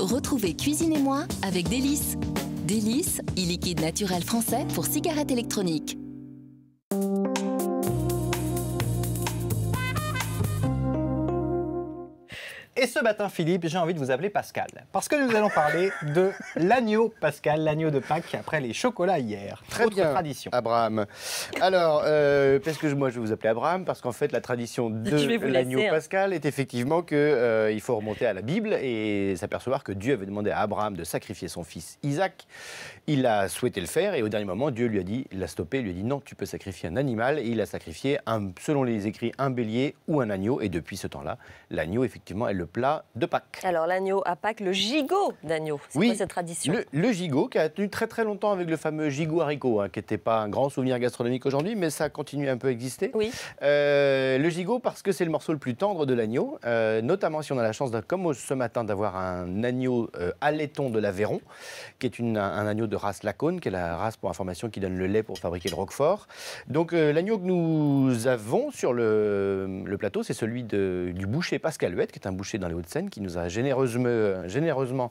Retrouvez Cuisinez-moi avec Délice. Délice, e-liquide naturel français pour cigarettes électroniques. Et ce matin, Philippe, j'ai envie de vous appeler Pascal. Parce que nous allons parler de l'agneau Pascal, l'agneau de Pâques, après les chocolats hier. Très Autre bien, tradition. Abraham. Alors, parce que moi je vais vous appeler Abraham, parce qu'en fait la tradition de l'agneau Pascal est effectivement qu'il faut remonter à la Bible et s'apercevoir que Dieu avait demandé à Abraham de sacrifier son fils Isaac. Il a souhaité le faire et au dernier moment, Dieu lui a dit, il l'a stoppé, il lui a dit non, tu peux sacrifier un animal. Et il a sacrifié, selon les écrits, un bélier ou un agneau. Et depuis ce temps-là, l'agneau, effectivement, est le plat de Pâques. Alors l'agneau à Pâques, le gigot d'agneau, c'est quoi cette tradition? Le gigot qui a tenu très très longtemps avec le fameux gigot haricot, qui n'était pas un grand souvenir gastronomique aujourd'hui, mais ça continue un peu à exister. Oui. Le gigot parce que c'est le morceau le plus tendre de l'agneau, notamment si on a la chance, comme ce matin, d'avoir un agneau allaiton de l'Aveyron, qui est un agneau de race Lacône, qui est la race, pour information, qui donne le lait pour fabriquer le roquefort. Donc l'agneau que nous avons sur le plateau, c'est celui du boucher Pascal Huette, qui est un boucher dans les Hauts-de-Seine, qui nous a généreusement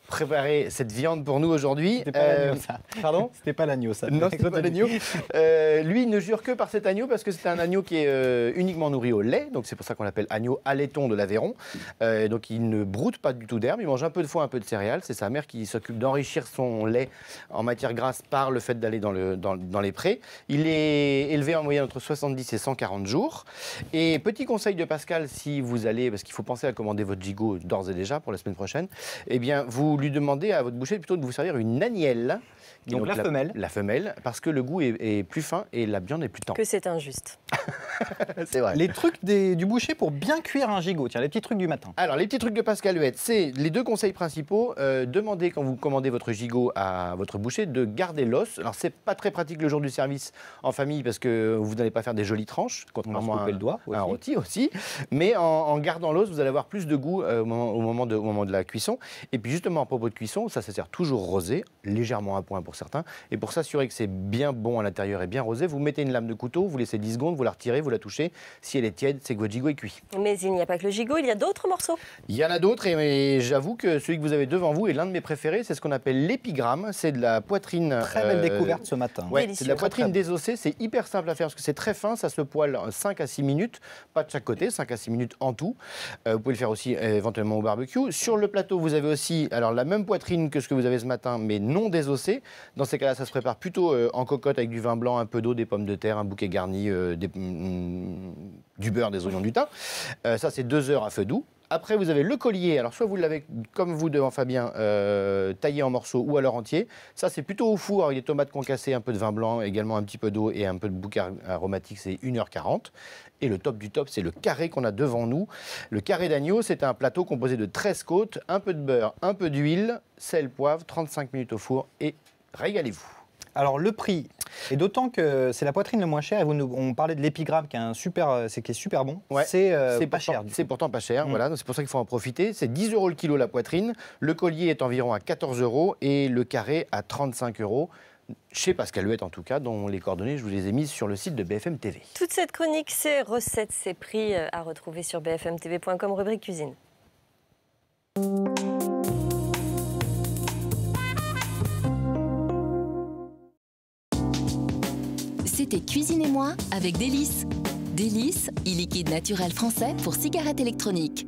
préparé cette viande pour nous aujourd'hui. C'était pas l'agneau, ça. Pardon? C'était pas l'agneau, ça. Non, c'était pas l'agneau. Lui, il ne jure que par cet agneau parce que c'est un agneau qui est uniquement nourri au lait. Donc c'est pour ça qu'on l'appelle agneau allaiton de l'Aveyron. Donc il ne broute pas du tout d'herbe. Il mange un peu de foin, un peu de céréales. C'est sa mère qui s'occupe d'enrichir son lait en matière grasse par le fait d'aller dans les prés. Il est élevé en moyenne entre 70 et 140 jours. Et petit conseil de Pascal, si vous allez, parce qu'il faut penser à commander votre gigot d'ores et déjà pour la semaine prochaine, eh bien vous lui demandez à votre boucher plutôt de vous servir une agnelle. Donc la femelle. La femelle, parce que le goût est plus fin et la viande est plus tendre. Que c'est injuste. C'est vrai. Les trucs du boucher pour bien cuire un gigot, tiens, les petits trucs du matin. Alors, les petits trucs de Pascal Huette, c'est les deux conseils principaux. Demandez, quand vous commandez votre gigot à votre boucher, de garder l'os. Alors, c'est pas très pratique le jour du service en famille, parce que vous n'allez pas faire des jolies tranches, contrairement à un rôti aussi. Mais en gardant l'os, vous allez avoir plus de goût au moment de la cuisson. Et puis, justement, à propos de cuisson, ça sert toujours rosé, légèrement à point pour certains. Et pour s'assurer que c'est bien bon à l'intérieur et bien rosé, vous mettez une lame de couteau, vous laissez 10 secondes, vous la retirez, vous la touchez. Si elle est tiède, c'est que votre gigot est cuit. Mais il n'y a pas que le gigot, il y a d'autres morceaux. Il y en a d'autres, et j'avoue que celui que vous avez devant vous est l'un de mes préférés. C'est ce qu'on appelle l'épigramme. C'est de la poitrine. Très belle découverte ce matin. Ouais, c'est de la poitrine désossée. C'est hyper simple à faire parce que c'est très fin. Ça se poêle 5 à 6 minutes, pas de chaque côté, 5 à 6 minutes en tout. Vous pouvez le faire aussi éventuellement au barbecue. Sur le plateau, vous avez aussi la même poitrine que ce que vous avez ce matin, mais non désossée. Dans ces cas-là, ça se prépare plutôt en cocotte avec du vin blanc, un peu d'eau, des pommes de terre, un bouquet garni, du beurre, des oignons, du thym. Ça, c'est 2 heures à feu doux. Après, vous avez le collier. Alors, soit vous l'avez, comme vous devant Fabien, taillé en morceaux ou alors entier. Ça, c'est plutôt au four avec des tomates concassées, un peu de vin blanc, également un petit peu d'eau et un peu de bouquet aromatique. C'est 1h40. Et le top du top, c'est le carré qu'on a devant nous. Le carré d'agneau, c'est un plateau composé de 13 côtes, un peu de beurre, un peu d'huile, sel, poivre, 35 minutes au four et régalez-vous. Alors le prix, et d'autant que c'est la poitrine le moins cher, et on parlait de l'épigramme qui est super bon, ouais, c'est pas cher. C'est pourtant pas cher, voilà, c'est pour ça qu'il faut en profiter. C'est 10 € le kilo la poitrine, le collier est environ à 14 € et le carré à 35 €. Chez Pascal Huette en tout cas, dont les coordonnées, je vous les ai mises sur le site de BFM TV. Toute cette chronique, ces recettes, ces prix à retrouver sur bfmtv.com, rubrique cuisine. C'était Cuisinez-moi avec Délice. Délice, e-liquide naturel français pour cigarettes électroniques.